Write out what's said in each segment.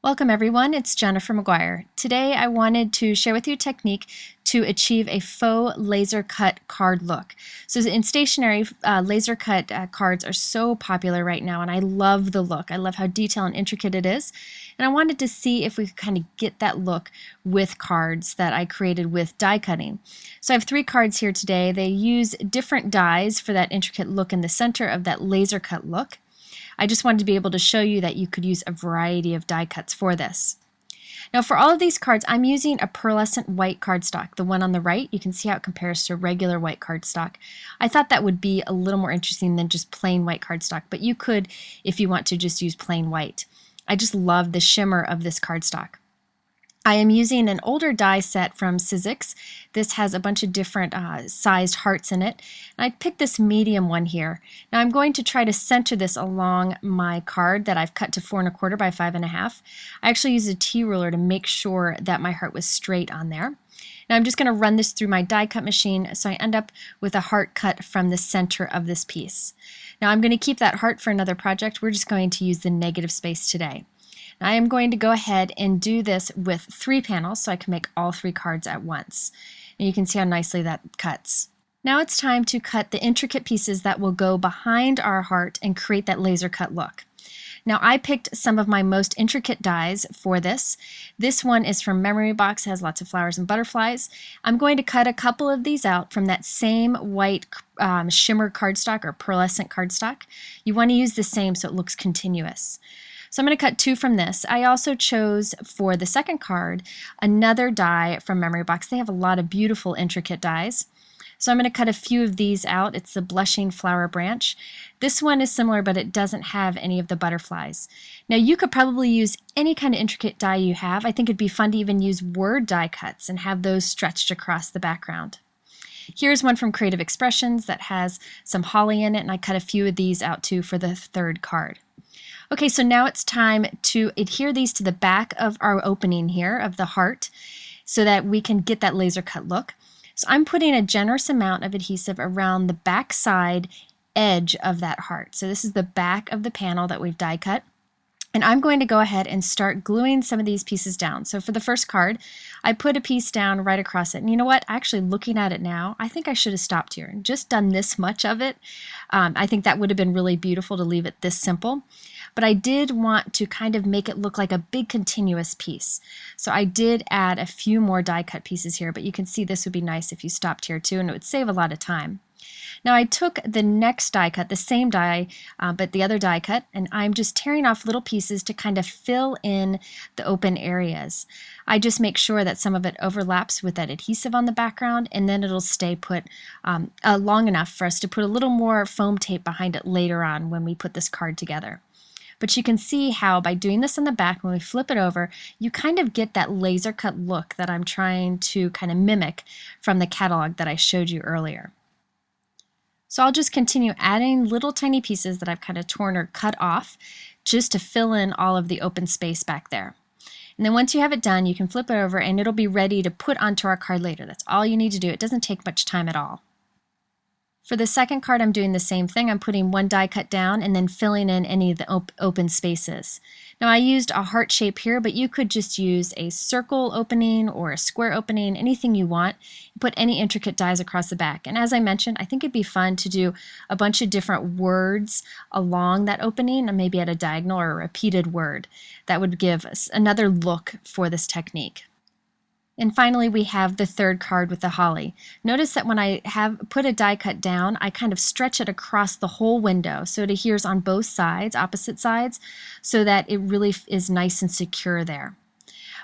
Welcome everyone, it's Jennifer McGuire. Today I wanted to share with you a technique to achieve a faux laser cut card look. So in stationery, laser cut cards are so popular right now, and I love the look. I love how detailed and intricate it is. And I wanted to see if we could kind of get that look with cards that I created with die cutting. So I have 3 cards here today. They use different dies for that intricate look in the center of that laser cut look. I just wanted to be able to show you that you could use a variety of die cuts for this. Now for all of these cards, I'm using a pearlescent white cardstock. The one on the right, you can see how it compares to regular white cardstock. I thought that would be a little more interesting than just plain white cardstock, but you could, if you want to, just use plain white. I just love the shimmer of this cardstock. I am using an older die set from Sizzix. This has a bunch of different sized hearts in it. And I picked this medium one here. Now I'm going to try to center this along my card that I've cut to 4 1/4 by 5 1/2. I actually used a T-ruler to make sure that my heart was straight on there. Now I'm just going to run this through my die cut machine so I end up with a heart cut from the center of this piece. Now I'm going to keep that heart for another project. We're just going to use the negative space today. I am going to go ahead and do this with 3 panels so I can make all 3 cards at once. And you can see how nicely that cuts. Now it's time to cut the intricate pieces that will go behind our heart and create that laser cut look. Now I picked some of my most intricate dies for this. This one is from Memory Box, has lots of flowers and butterflies. I'm going to cut a couple of these out from that same white shimmer cardstock or pearlescent cardstock. You want to use the same so it looks continuous. So I'm going to cut 2 from this. I also chose for the second card another die from Memory Box. They have a lot of beautiful intricate dies. So I'm going to cut a few of these out. It's the Blushing Flower Branch. This one is similar, but it doesn't have any of the butterflies. Now you could probably use any kind of intricate die you have. I think it'd be fun to even use word die cuts and have those stretched across the background. Here's one from Creative Expressions that has some holly in it, and I cut a few of these out too for the 3rd card. Okay, so now it's time to adhere these to the back of our opening here of the heart so that we can get that laser cut look. So I'm putting a generous amount of adhesive around the back side edge of that heart. So this is the back of the panel that we've die cut. And I'm going to go ahead and start gluing some of these pieces down. So for the first card, I put a piece down right across it. And you know what? Actually, looking at it now, I think I should have stopped here and just done this much of it. I think that would have been really beautiful to leave it this simple. But I did want to kind of make it look like a big continuous piece. So I did add a few more die cut pieces here, but you can see this would be nice if you stopped here too, and it would save a lot of time. Now I took the next die cut, the same die, but the other die cut, and I'm just tearing off little pieces to kind of fill in the open areas. I just make sure that some of it overlaps with that adhesive on the background, and then it'll stay put long enough for us to put a little more foam tape behind it later on when we put this card together. But you can see how by doing this on the back, when we flip it over, you kind of get that laser cut look that I'm trying to kind of mimic from the catalog that I showed you earlier. So I'll just continue adding little tiny pieces that I've kind of torn or cut off just to fill in all of the open space back there. And then once you have it done, you can flip it over and it'll be ready to put onto our card later. That's all you need to do. It doesn't take much time at all. For the second card, I'm doing the same thing. I'm putting one die cut down and then filling in any of the open spaces. Now I used a heart shape here, but you could just use a circle opening or a square opening, anything you want. Put any intricate dies across the back. And as I mentioned, I think it'd be fun to do a bunch of different words along that opening, and maybe at a diagonal or a repeated word. That would give us another look for this technique. And finally, we have the 3rd card with the holly. Notice that when I have put a die cut down, I kind of stretch it across the whole window so it adheres on both sides, opposite sides, so that it really is nice and secure there.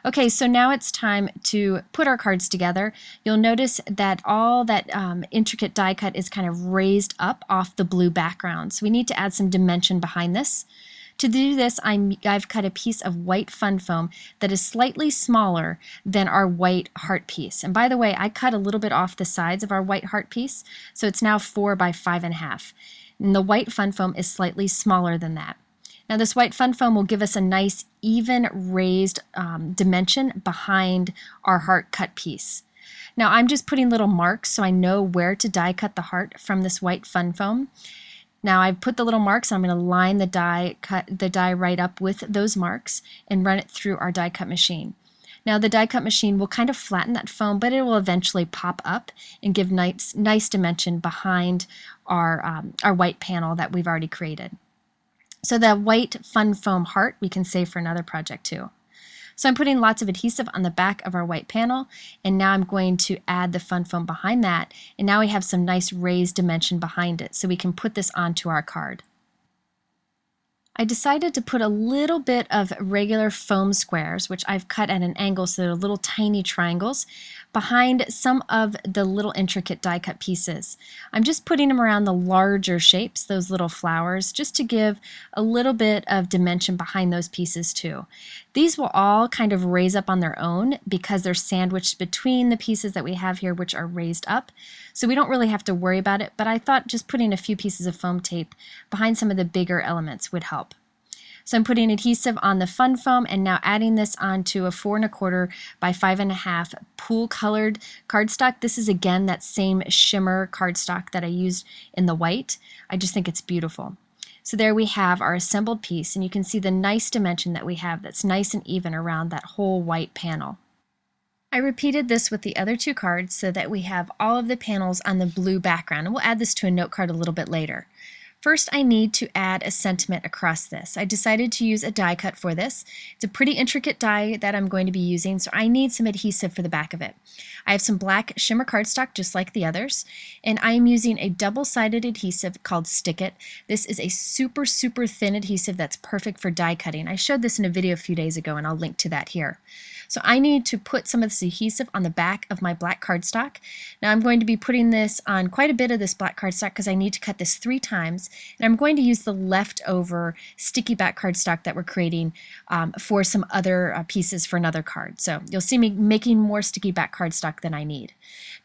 Okay, so now it's time to put our cards together. You'll notice that all that intricate die cut is kind of raised up off the blue background. So we need to add some dimension behind this. To do this, I've cut a piece of white fun foam that is slightly smaller than our white heart piece. And by the way, I cut a little bit off the sides of our white heart piece, so it's now 4 by 5 1/2. And the white fun foam is slightly smaller than that. Now this white fun foam will give us a nice even raised dimension behind our heart cut piece. Now I'm just putting little marks so I know where to die cut the heart from this white fun foam. Now I've put the little marks. I'm going to line cut the die right up with those marks and run it through our die cut machine. Now the die cut machine will kind of flatten that foam, but it will eventually pop up and give nice dimension behind our white panel that we've already created. So the white fun foam heart we can save for another project too. So I'm putting lots of adhesive on the back of our white panel, and now I'm going to add the fun foam behind that, and now we have some nice raised dimension behind it, so we can put this onto our card. I decided to put a little bit of regular foam squares, which I've cut at an angle so they're little tiny triangles, behind some of the little intricate die cut pieces. I'm just putting them around the larger shapes, those little flowers, just to give a little bit of dimension behind those pieces too. These will all kind of raise up on their own because they're sandwiched between the pieces that we have here, which are raised up. So we don't really have to worry about it, but I thought just putting a few pieces of foam tape behind some of the bigger elements would help. So I'm putting adhesive on the fun foam and now adding this onto a 4 1/4 by 5 1/2 pool colored cardstock. This is again that same shimmer cardstock that I used in the white. I just think it's beautiful. So there we have our assembled piece, and you can see the nice dimension that we have that's nice and even around that whole white panel. I repeated this with the other two cards so that we have all of the panels on the blue background, and we'll add this to a note card a little bit later. First, I need to add a sentiment across this. I decided to use a die cut for this. It's a pretty intricate die that I'm going to be using, so I need some adhesive for the back of it. I have some black shimmer cardstock just like the others, and I am using a double-sided adhesive called Stick It. This is a super thin adhesive that's perfect for die cutting. I showed this in a video a few days ago, and I'll link to that here. So I need to put some of this adhesive on the back of my black cardstock. Now I'm going to be putting this on quite a bit of this black cardstock because I need to cut this 3 times, and I'm going to use the leftover sticky back cardstock that we're creating for some other pieces for another card. So you'll see me making more sticky back cardstock than I need.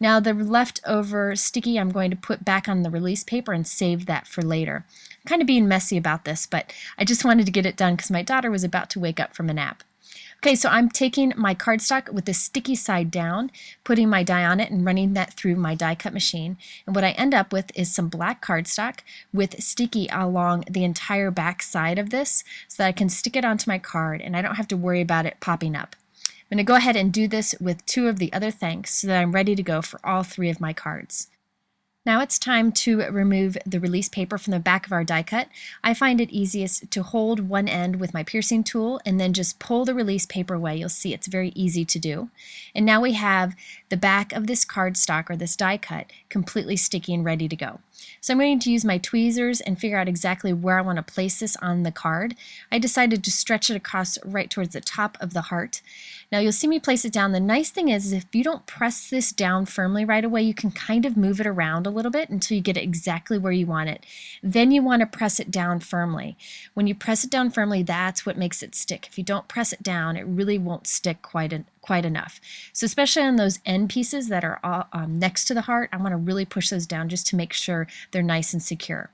Now the leftover sticky I'm going to put back on the release paper and save that for later. I'm kind of being messy about this, but I just wanted to get it done because my daughter was about to wake up from a nap. Okay, so I'm taking my cardstock with the sticky side down, putting my die on it and running that through my die cut machine. And what I end up with is some black cardstock with sticky along the entire back side of this so that I can stick it onto my card and I don't have to worry about it popping up. I'm going to go ahead and do this with 2 of the other thanks so that I'm ready to go for all 3 of my cards. Now it's time to remove the release paper from the back of our die cut. I find it easiest to hold one end with my piercing tool and then just pull the release paper away. You'll see it's very easy to do. And now we have the back of this cardstock or this die cut completely sticky and ready to go. So I'm going to use my tweezers and figure out exactly where I want to place this on the card. I decided to stretch it across right towards the top of the heart. Now you'll see me place it down. The nice thing is if you don't press this down firmly right away, you can kind of move it around a little bit until you get it exactly where you want it. Then you want to press it down firmly. When you press it down firmly, that's what makes it stick. If you don't press it down, it really won't stick quite enough. So especially on those end pieces that are next to the heart, I want to really push those down just to make sure they're nice and secure.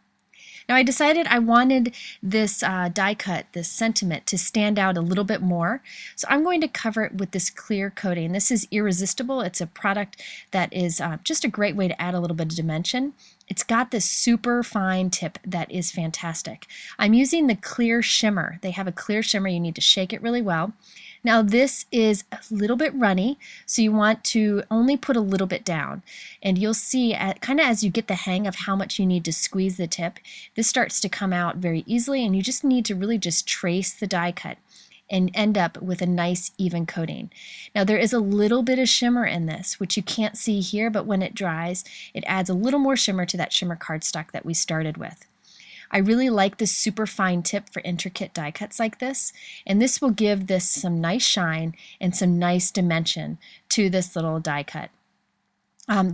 Now I decided I wanted this die cut, this sentiment, to stand out a little bit more. So I'm going to cover it with this clear coating. This is Irresistible. It's a product that is just a great way to add a little bit of dimension. It's got this super fine tip that is fantastic. I'm using the clear shimmer. They have a clear shimmer. You need to shake it really well. Now this is a little bit runny, so you want to only put a little bit down. And you'll see kind of as you get the hang of how much you need to squeeze the tip, this starts to come out very easily, and you just need to really just trace the die cut and end up with a nice even coating. Now there is a little bit of shimmer in this, which you can't see here, but when it dries, it adds a little more shimmer to that shimmer cardstock that we started with. I really like this super fine tip for intricate die cuts like this, and this will give this some nice shine and some nice dimension to this little die cut.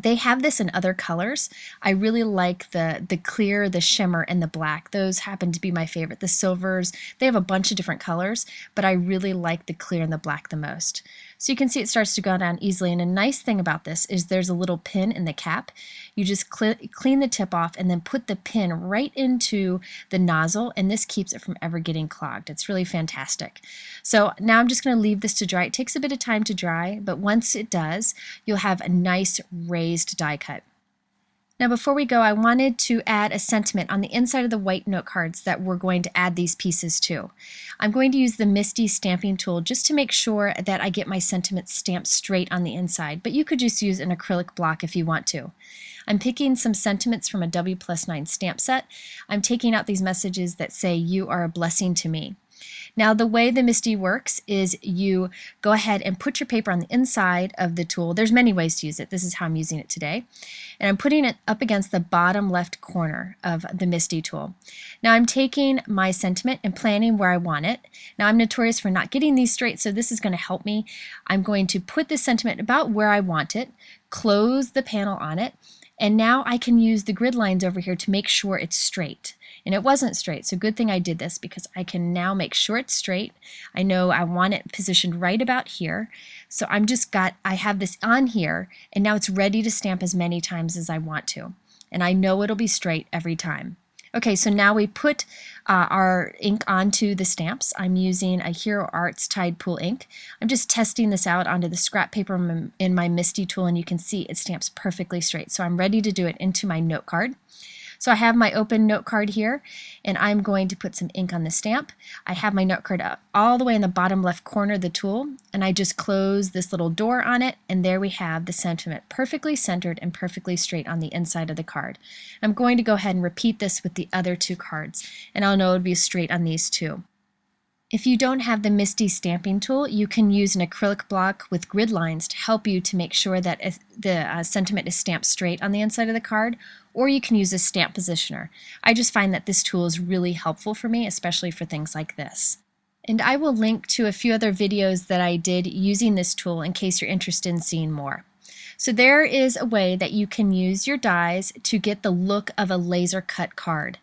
They have this in other colors. I really like the clear, the shimmer, and the black. Those happen to be my favorite. The silvers, they have a bunch of different colors, but I really like the clear and the black the most. So you can see it starts to go down easily, and a nice thing about this is there's a little pin in the cap. You just clean the tip off and then put the pin right into the nozzle, and this keeps it from ever getting clogged. It's really fantastic. So now I'm just going to leave this to dry. It takes a bit of time to dry, but once it does, you'll have a nice raised die cut. Now before we go, I wanted to add a sentiment on the inside of the white note cards that we're going to add these pieces to. I'm going to use the Misty stamping tool just to make sure that I get my sentiment stamped straight on the inside, but you could just use an acrylic block if you want to. I'm picking some sentiments from a W+9 stamp set. I'm taking out these messages that say, "You are a blessing to me." Now the way the Misty works is you go ahead and put your paper on the inside of the tool. There's many ways to use it. This is how I'm using it today. And I'm putting it up against the bottom left corner of the Misty tool. Now I'm taking my sentiment and planning where I want it. Now I'm notorious for not getting these straight, so this is going to help me. I'm going to put the sentiment about where I want it, close the panel on it, and now I can use the grid lines over here to make sure it's straight. And it wasn't straight, so good thing I did this because I can now make sure it's straight. I know I want it positioned right about here. So I have this on here, and now it's ready to stamp as many times as I want to. And I know it'll be straight every time. Okay, so now we put our ink onto the stamps. I'm using a Hero Arts Tide Pool ink. I'm just testing this out onto the scrap paper in my Misty tool, and you can see it stamps perfectly straight. So I'm ready to do it into my note card. So I have my open note card here, and I'm going to put some ink on the stamp. I have my note card up all the way in the bottom left corner of the tool, and I just close this little door on it, and there we have the sentiment perfectly centered and perfectly straight on the inside of the card. I'm going to go ahead and repeat this with the other two cards, and I'll know it'll be straight on these two. If you don't have the Misty stamping tool, you can use an acrylic block with grid lines to help you to make sure that the sentiment is stamped straight on the inside of the card, or you can use a stamp positioner. I just find that this tool is really helpful for me, especially for things like this. And I will link to a few other videos that I did using this tool in case you're interested in seeing more. So there is a way that you can use your dies to get the look of a laser cut card.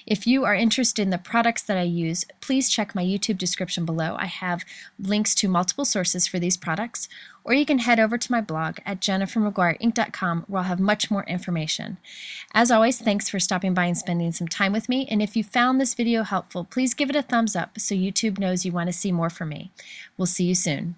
If you are interested in the products that I use, please check my YouTube description below. I have links to multiple sources for these products, or you can head over to my blog at jennifermcguireinc.com where I'll have much more information. As always, thanks for stopping by and spending some time with me, and if you found this video helpful, please give it a thumbs up so YouTube knows you want to see more from me. We'll see you soon.